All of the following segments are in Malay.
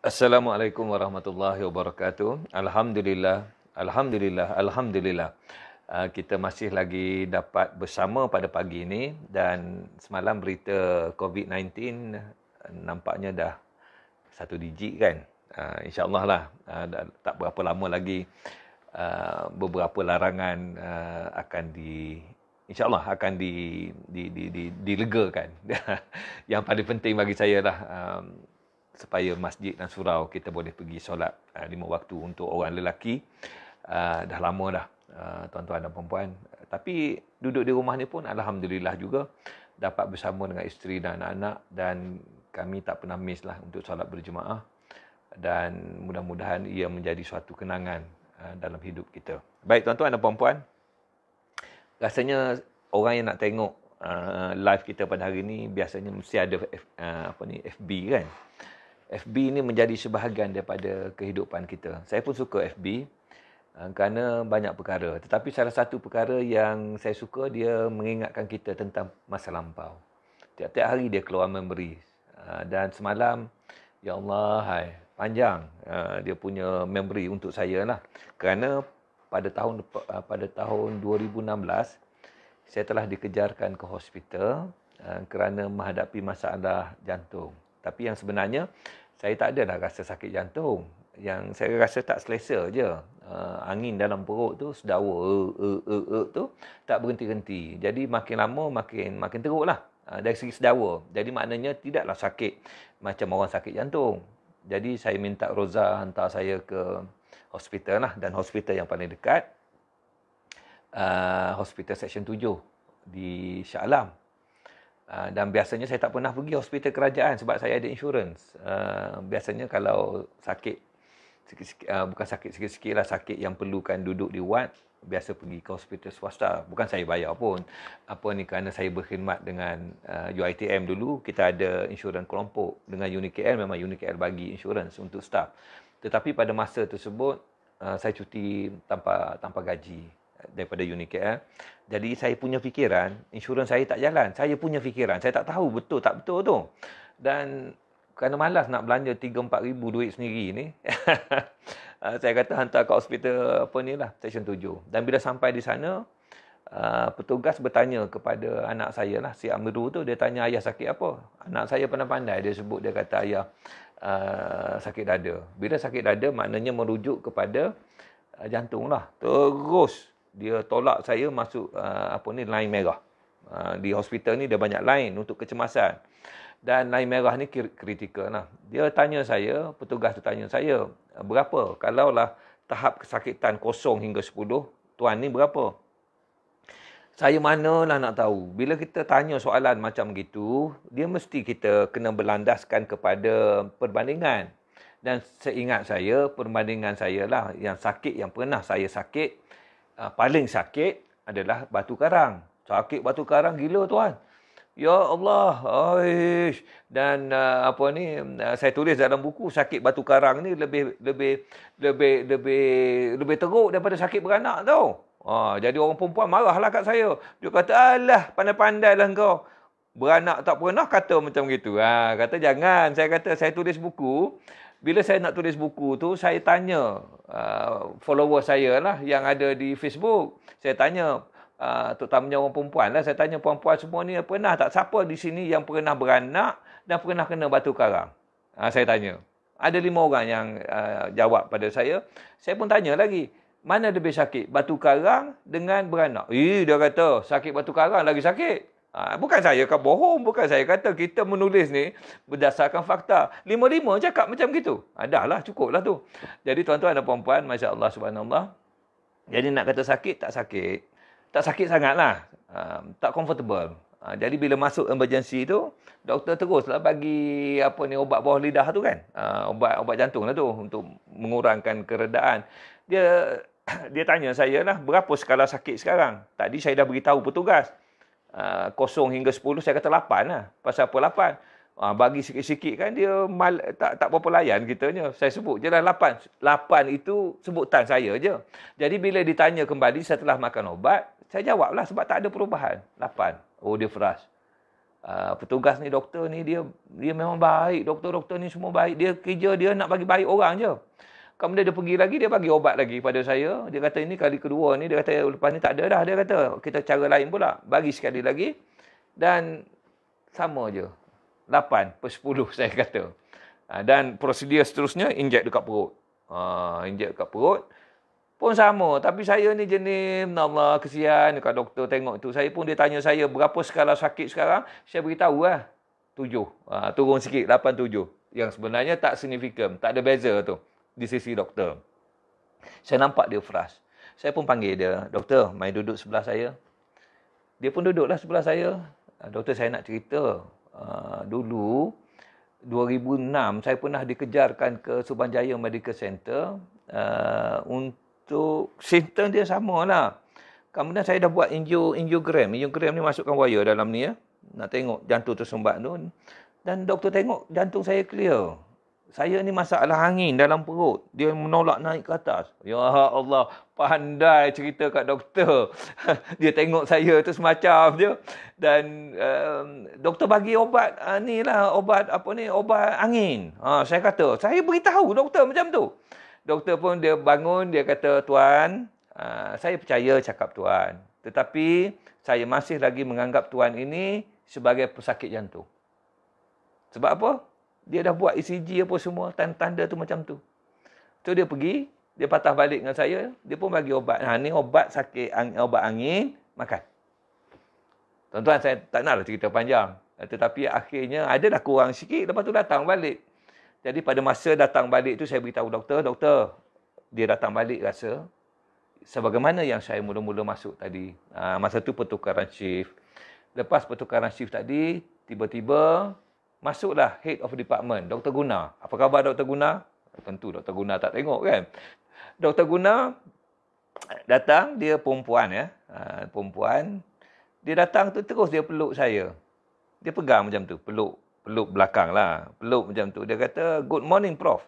Assalamualaikum warahmatullahi wabarakatuh. Alhamdulillah, alhamdulillah, alhamdulillah. Kita masih lagi dapat bersama pada pagi ini dan semalam berita COVID-19 nampaknya dah satu digit kan. InsyaAllah lah, tak berapa lama lagi beberapa larangan akan InsyaAllah akan dilegakan. Yang paling penting bagi saya lah, supaya masjid dan surau kita boleh pergi solat 5 waktu untuk orang lelaki. Dah lama dah, tuan-tuan dan perempuan. Tapi duduk di rumah ni pun alhamdulillah juga dapat bersama dengan isteri dan anak-anak, dan kami tak pernah miss lah untuk solat berjemaah, dan mudah-mudahan ia menjadi suatu kenangan dalam hidup kita. Baik tuan-tuan dan perempuan, rasanya orang yang nak tengok live kita pada hari ni biasanya mesti ada FB kan. FB ni menjadi sebahagian daripada kehidupan kita. Saya pun suka FB kerana banyak perkara. Tetapi salah satu perkara yang saya suka, dia mengingatkan kita tentang masa lampau. Tiap-tiap hari dia keluar memories. Dan semalam, ya Allah, panjang dia punya memory untuk saya lah. Kerana pada tahun 2016, saya telah dikejarkan ke hospital kerana menghadapi masalah jantung. Tapi yang sebenarnya, saya tak ada dah rasa sakit jantung. Yang saya rasa tak selesa je. Angin dalam perut tu, sedawa tu, tak berhenti-henti. Jadi makin lama, makin teruk lah. Dari segi sedawa. Jadi maknanya tidaklah sakit macam orang sakit jantung. Jadi saya minta Roza hantar saya ke hospital lah. Dan hospital yang paling dekat, hospital Seksyen 7 di Shah Alam. Dan biasanya saya tak pernah pergi hospital kerajaan sebab saya ada insurans. Biasanya kalau sakit, bukan sakit sikit-sikit lah, sakit yang perlukan duduk di ward, biasa pergi ke hospital swasta. Bukan saya bayar pun. Kerana saya berkhidmat dengan UiTM dulu, kita ada insurans kelompok. Dengan UniKL, memang UniKL bagi insurans untuk staff. Tetapi pada masa tersebut, saya cuti tanpa gaji daripada UniKL. Jadi saya punya fikiran, insurans saya tak jalan. Saya punya fikiran, saya tak tahu betul tak betul tu. Dan kerana malas nak belanja 3-4 ribu duit sendiri ni, saya kata hantar ke hospital Seksyen 7. Dan bila sampai di sana, petugas bertanya kepada anak saya lah, si Amiru tu, dia tanya ayah sakit apa. Anak saya pandai-pandai, dia sebut, dia kata ayah sakit dada. Bila sakit dada, maknanya merujuk kepada jantung lah. Terus dia tolak saya masuk line merah. Di hospital ni dia banyak line untuk kecemasan. Dan line merah ni kritikal lah. Dia tanya saya, petugas tu tanya saya, berapa? Kalaulah tahap kesakitan 0 hingga 10, tuan ni berapa? Saya manalah nak tahu. Bila kita tanya soalan macam gitu, dia mesti kita kena berlandaskan kepada perbandingan. Dan seingat saya, perbandingan saya lah, yang pernah saya sakit, paling sakit adalah batu karang. Sakit batu karang gila tuan. Ya Allah. Aish. Dan saya tulis dalam buku, sakit batu karang ni lebih teruk daripada sakit beranak tau. Jadi orang perempuan marahlah kat saya. Dia kata, alah, pandai-pandailah kau. Beranak tak pernah kata macam gitu. Kata jangan. Saya kata saya tulis buku. Bila saya nak tulis buku tu, saya tanya follower saya lah yang ada di Facebook. Saya tanya, terutamanya orang perempuan lah. Saya tanya perempuan semua ni, pernah tak siapa di sini yang pernah beranak dan pernah kena batu karang? Saya tanya. Ada 5 orang yang jawab pada saya. Saya pun tanya lagi, mana lebih sakit? Batu karang dengan beranak? Dia kata, sakit batu karang lagi sakit. Bukan saya kan bohong, bukan saya kata, kita menulis ni berdasarkan fakta. 5-5 cakap macam gitu. Dah lah, cukup lah tu. Jadi tuan-tuan dan puan-puan, Masya Allah, Subhanallah. Jadi nak kata sakit, tak sakit. Tak sakit sangat lah. Tak comfortable. Jadi bila masuk emergency tu, doktor teruslah bagi obat bawah lidah tu kan. Obat jantung lah tu, untuk mengurangkan keredaan. Dia tanya saya lah, berapa skala sakit sekarang? Tadi saya dah beritahu petugas. 0 hingga 10, saya kata 8 lah. Pasal apa 8? Bagi sikit-sikit kan dia tak berapa layan kitanya. Saya sebut je lah 8. 8 itu sebutan saya je. Jadi bila ditanya kembali setelah makan ubat, saya jawab lah sebab tak ada perubahan. 8. Oh, dia frust. Petugas ni, doktor ni, dia memang baik. Doktor-doktor ni semua baik. Dia kerja dia nak bagi baik orang je. Kemudian dia pergi lagi, dia bagi obat lagi pada saya. Dia kata ini kali kedua ni, dia kata lepas ni tak ada dah. Dia kata kita cara lain pula. Bagi sekali lagi. Dan sama je. 8/10 saya kata. Dan prosedur seterusnya, injek dekat perut. Injek dekat perut. Pun sama. Tapi saya ni jenis, Allah kesian dekat doktor tengok tu. Saya pun dia tanya saya berapa skala sakit sekarang. Saya beritahu 7. Turun sikit, 8/7. Yang sebenarnya tak signifikan. Tak ada beza tu. Di sisi doktor. Saya nampak dia frust. Saya pun panggil dia, doktor, mai duduk sebelah saya. Dia pun duduklah sebelah saya. Doktor, saya nak cerita. Dulu, 2006, saya pernah dikejarkan ke Subanjaya Medical Center. Untuk simptom dia samalah. Kemudian saya dah buat angiogram. Angiogram ni masukkan wire dalam ni ya. Nak tengok jantung tersumbat tu. Dan doktor tengok jantung saya clear. Saya ni masalah angin dalam perut. Dia menolak naik ke atas. Ya Allah, pandai cerita kat doktor. Dia tengok saya tu semacam je. Dan doktor bagi obat obat angin. Saya kata, saya beritahu doktor macam tu. Doktor pun dia bangun, dia kata, tuan, saya percaya cakap tuan. Tetapi saya masih lagi menganggap tuan ini sebagai pesakit jantung. Sebab apa? Dia dah buat ECG apa semua, tanda-tanda tu macam tu. So dia pergi, dia patah balik dengan saya, dia pun bagi obat. Ni obat sakit, obat angin, makan. Tuan-tuan, saya tak naklah cerita panjang. Tetapi akhirnya adalah kurang sikit, lepas tu datang balik. Jadi pada masa datang balik tu saya beritahu doktor, dia datang balik rasa sebagaimana yang saya mula-mula masuk tadi. Masa tu pertukaran shift. Lepas pertukaran shift tadi, tiba-tiba masuklah head of department, Dr. Guna. Apa khabar Dr. Guna? Tentu Dr. Guna tak tengok kan. Dr. Guna datang, dia perempuan ya. Perempuan. Dia datang tu terus dia peluk saya. Dia pegang macam tu, peluk belakang lah. Peluk macam tu. Dia kata, good morning Prof.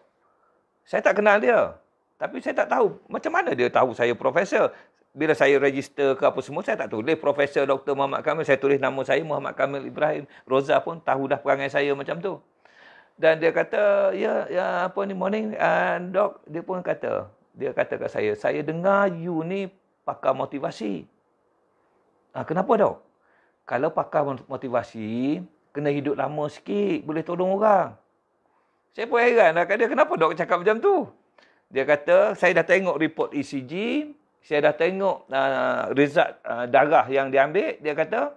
Saya tak kenal dia. Tapi saya tak tahu macam mana dia tahu saya profesor. Bila saya register ke apa semua, saya tak tulis Profesor Dr. Muhammad Kamil. Saya tulis nama saya Muhammad Kamil Ibrahim. Roza pun tahu dah perangai saya macam tu. Dan dia kata, morning, dok. Dia pun kata, kat saya dengar you ni pakar motivasi. Kenapa dok? Kalau pakar motivasi, kena hidup lama sikit, boleh tolong orang. Saya pun heran lah kat dia, kenapa dok cakap macam tu? Dia kata, saya dah tengok report ECG, saya dah tengok result darah yang diambil. Dia kata,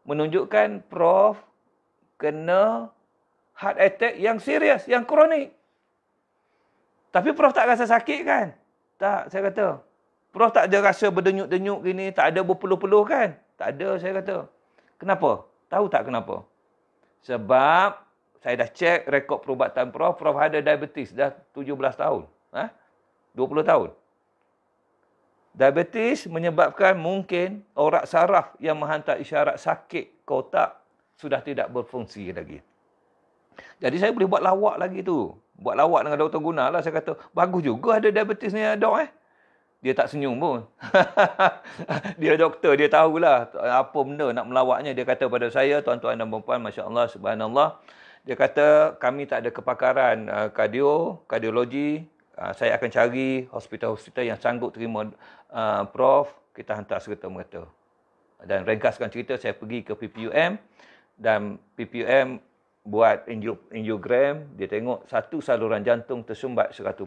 menunjukkan Prof kena heart attack yang serius, yang kronik. Tapi Prof tak rasa sakit kan? Tak, saya kata. Prof tak ada rasa berdenyut-denyut gini, tak ada berpeluh-peluh kan? Tak ada, saya kata. Kenapa? Tahu tak kenapa? Sebab saya dah cek rekod perubatan Prof. Prof ada diabetes dah 17 tahun. 20 tahun. Diabetes menyebabkan mungkin orak saraf yang menghantar isyarat sakit ke otak sudah tidak berfungsi lagi. Jadi saya boleh buat lawak lagi tu. Buat lawak dengan Dr. Guna lah. Saya kata, bagus juga ada diabetes ni dok Dia tak senyum pun. Dia doktor, dia tahulah apa benda nak melawaknya. Dia kata pada saya, tuan-tuan dan puan-puan, Masya Allah, Subhanallah. Dia kata, kami tak ada kepakaran kardiologi. Saya akan cari hospital-hospital yang sanggup terima Prof. Kita hantar serta-merta. Dan ringkaskan cerita, saya pergi ke PPUM. Dan PPUM buat angiogram. Dia tengok satu saluran jantung tersumbat 100%.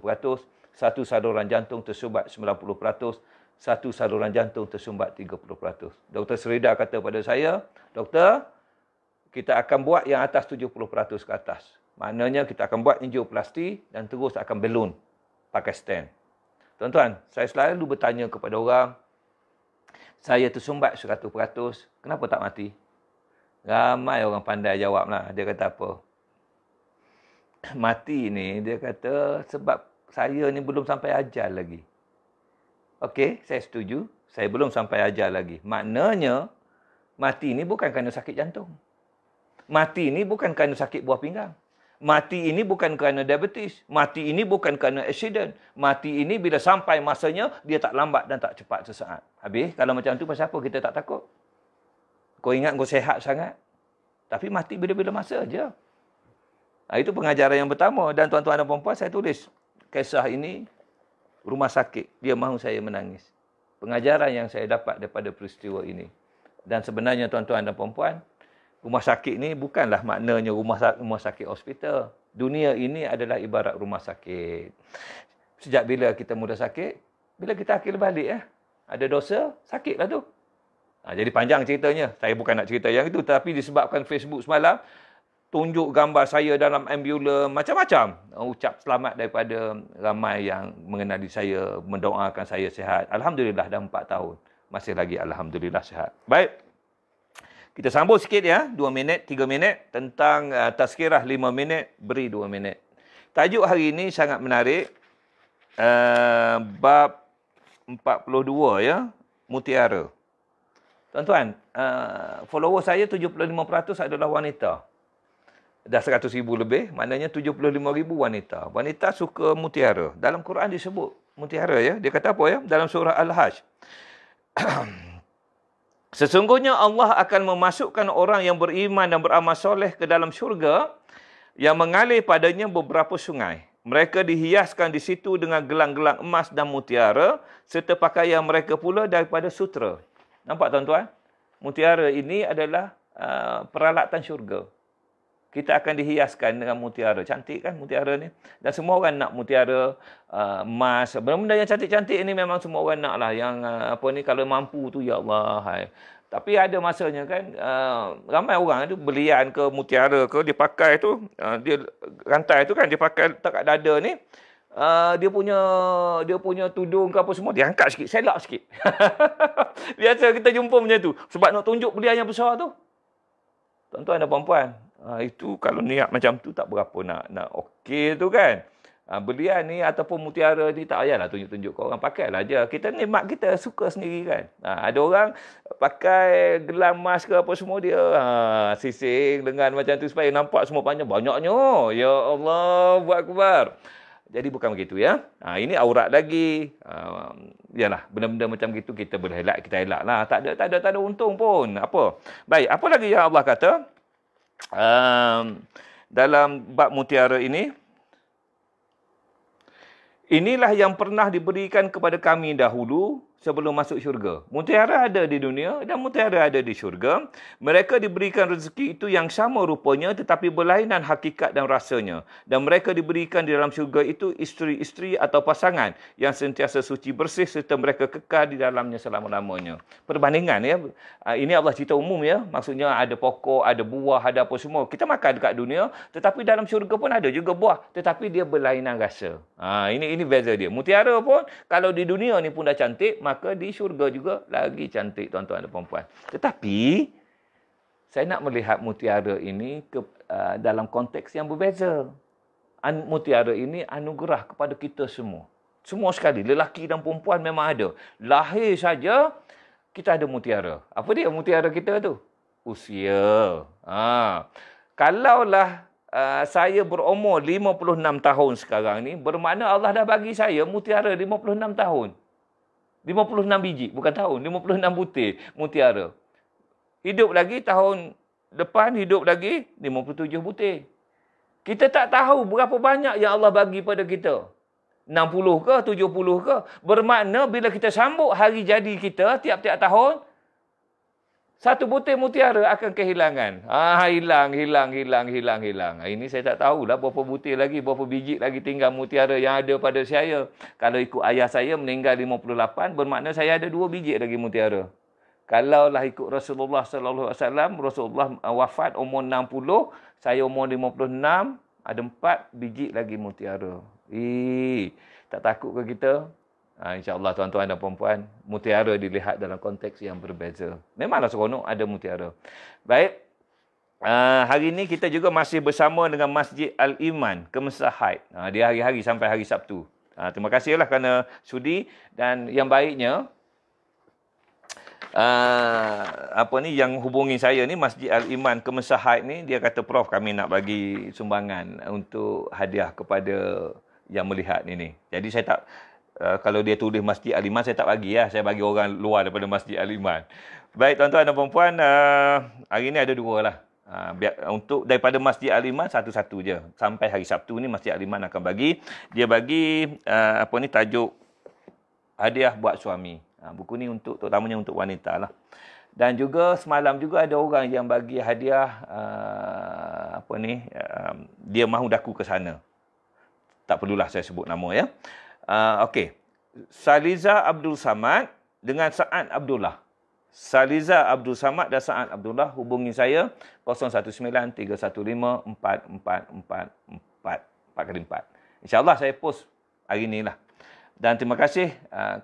Satu saluran jantung tersumbat 90%. Satu saluran jantung tersumbat 30%. Dr. Serida kata pada saya, doktor, kita akan buat yang atas 70% ke atas. Maknanya kita akan buat angioplasti dan terus akan balloon pakai stent. Tuan-tuan, saya selalu bertanya kepada orang, saya tersumbat 100%, kenapa tak mati? Ramai orang pandai jawablah. Dia kata apa? Mati ni, dia kata sebab saya ni belum sampai ajal lagi. Okey, saya setuju. Saya belum sampai ajal lagi. Maknanya, mati ni bukan kerana sakit jantung. Mati ni bukan kerana sakit buah pinggang. Mati ini bukan kerana diabetes. Mati ini bukan kerana accident. Mati ini bila sampai masanya, dia tak lambat dan tak cepat sesaat. Habis, kalau macam tu, pasal apa kita tak takut? Kau ingat kau sehat sangat? Tapi mati bila-bila masa aja. Itu pengajaran yang pertama. Dan tuan-tuan dan puan-puan, saya tulis kisah ini, rumah sakit. Dia mahu saya menangis. Pengajaran yang saya dapat daripada peristiwa ini. Dan sebenarnya tuan-tuan dan puan-puan, rumah sakit ni bukanlah maknanya rumah sakit hospital. Dunia ini adalah ibarat rumah sakit. Sejak bila kita mula sakit, bila kita akhir balik, ada dosa, sakitlah tu. Jadi panjang ceritanya. Saya bukan nak cerita yang itu, tapi disebabkan Facebook semalam, tunjuk gambar saya dalam ambulans, macam-macam. Ucap selamat daripada ramai yang mengenali saya, mendoakan saya sihat. Alhamdulillah dah 4 tahun. Masih lagi Alhamdulillah sihat. Baik. Kita sambung sikit 2 minit, 3 minit. Tentang tazkirah 5 minit, beri 2 minit. Tajuk hari ini sangat menarik. Bab 42 Mutiara. Tuan-tuan, follower saya 75% adalah wanita. Dah 100,000 lebih, maknanya 75,000 wanita. Wanita suka mutiara. Dalam Quran disebut mutiara Dia kata apa dalam surah Al-Hajj. Sesungguhnya Allah akan memasukkan orang yang beriman dan beramal soleh ke dalam syurga yang mengalir padanya beberapa sungai. Mereka dihiaskan di situ dengan gelang-gelang emas dan mutiara serta pakaian mereka pula daripada sutra. Nampak tuan-tuan? Mutiara ini adalah peralatan syurga. Kita akan dihiaskan dengan mutiara. Cantik kan mutiara ni? Dan semua orang nak mutiara, emas. Benda-benda yang cantik-cantik ini memang semua orang nak lah. Yang kalau mampu tu, ya Allah. Tapi ada masanya kan, ramai orang tu belian ke mutiara ke, dia pakai tu, dia rantai tu kan, dia pakai letak kat dada ni. Dia punya tudung ke apa semua, dia angkat sikit, selak sikit. Biasa kita jumpa macam tu. Sebab nak tunjuk belian yang besar tu. Tuan-tuan dan puan-puan, itu kalau niat macam tu tak berapa nak okey tu kan. Belian ni ataupun mutiara ni tak payahlah tunjuk-tunjuk ke orang, pakailah je. Kita ni mak kita suka sendiri kan. Ada orang pakai gelang emas ke apa semua, dia sising dengan macam tu supaya nampak semua panjang. Banyaknya. Ya Allah, buat akbar. Jadi bukan begitu Ini aurat lagi. Yalah, benda-benda macam gitu kita boleh elak, kita elak lah. Tak ada untung pun. Apa? Baik, apa lagi yang Allah kata? Dalam bab mutiara ini, inilah yang pernah diberikan kepada kami dahulu sebelum masuk syurga. Mutiara ada di dunia dan mutiara ada di syurga. Mereka diberikan rezeki itu yang sama rupanya tetapi berlainan hakikat dan rasanya. Dan mereka diberikan di dalam syurga itu isteri-isteri atau pasangan yang sentiasa suci bersih serta mereka kekal di dalamnya selama-lamanya. Perbandingan Ini Allah cerita umum Maksudnya ada pokok, ada buah, ada apa semua. Kita makan dekat dunia tetapi dalam syurga pun ada juga buah tetapi dia berlainan rasa. Ini beza dia. Mutiara pun kalau di dunia ni pun dah cantik, maka di syurga juga lagi cantik tuan-tuan dan puan-puan. Tetapi saya nak melihat mutiara ini dalam konteks yang berbeza. Mutiara ini anugerah kepada kita semua. Semua sekali, lelaki dan perempuan memang ada. Lahir saja kita ada mutiara. Apa dia mutiara kita tu? Usia. Kalaulah saya berumur 56 tahun sekarang ni, bermakna Allah dah bagi saya mutiara 56 tahun. 56 biji, bukan tahun. 56 butir mutiara. Hidup lagi tahun depan, hidup lagi 57 butir. Kita tak tahu berapa banyak yang Allah bagi pada kita. 60 ke, 70 ke. Bermakna bila kita sambut hari jadi kita tiap-tiap tahun, satu butir mutiara akan kehilangan. Hilang. Ini saya tak tahulah berapa butir lagi, berapa biji lagi tinggal mutiara yang ada pada saya. Kalau ikut ayah saya meninggal 58, bermakna saya ada 2 biji lagi mutiara. Kalaulah ikut Rasulullah sallallahu alaihi wasallam, Rasulullah wafat umur 60, saya umur 56, ada 4 biji lagi mutiara. Tak takut ke kita? InsyaAllah tuan-tuan dan puan-puan, mutiara dilihat dalam konteks yang berbeza. Memanglah seronok ada mutiara. Baik, hari ini kita juga masih bersama dengan Masjid Al-Iman, Kemensahat. Di hari-hari sampai hari Sabtu. Terima kasihlah kerana sudi dan yang baiknya, yang hubungi saya ni, Masjid Al-Iman Kemensahat ni, dia kata, Prof, kami nak bagi sumbangan untuk hadiah kepada yang melihat ni. Jadi saya tak... kalau dia tulis Masjid Al-Iman, saya tak bagi saya bagi orang luar daripada Masjid Al-Iman. Baik tuan-tuan dan puan-puan, hari ini ada 2 lah. Untuk daripada Masjid Al-Iman satu-satu je. Sampai hari Sabtu ni Masjid Al-Iman akan bagi. Dia bagi tajuk hadiah buat suami. Buku ni terutamanya untuk wanita lah. Dan juga semalam juga ada orang yang bagi hadiah dia mahu daku ke sana. Tak perlulah saya sebut nama ya. Okey. Saliza Abdul Samad dengan Sa'ad Abdullah. Saliza Abdul Samad dan Sa'ad Abdullah hubungi saya 019-315-4444 InsyaAllah saya post hari ni lah. Dan terima kasih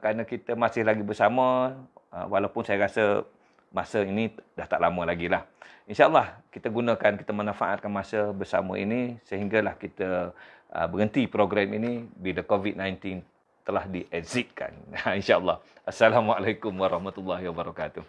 kerana kita masih lagi bersama walaupun saya rasa masa ini dah tak lama lagi lah. InsyaAllah kita manfaatkan masa bersama ini sehinggalah kita berhenti program ini bila COVID-19 telah di-exitkan. InsyaAllah. Assalamualaikum warahmatullahi wabarakatuh.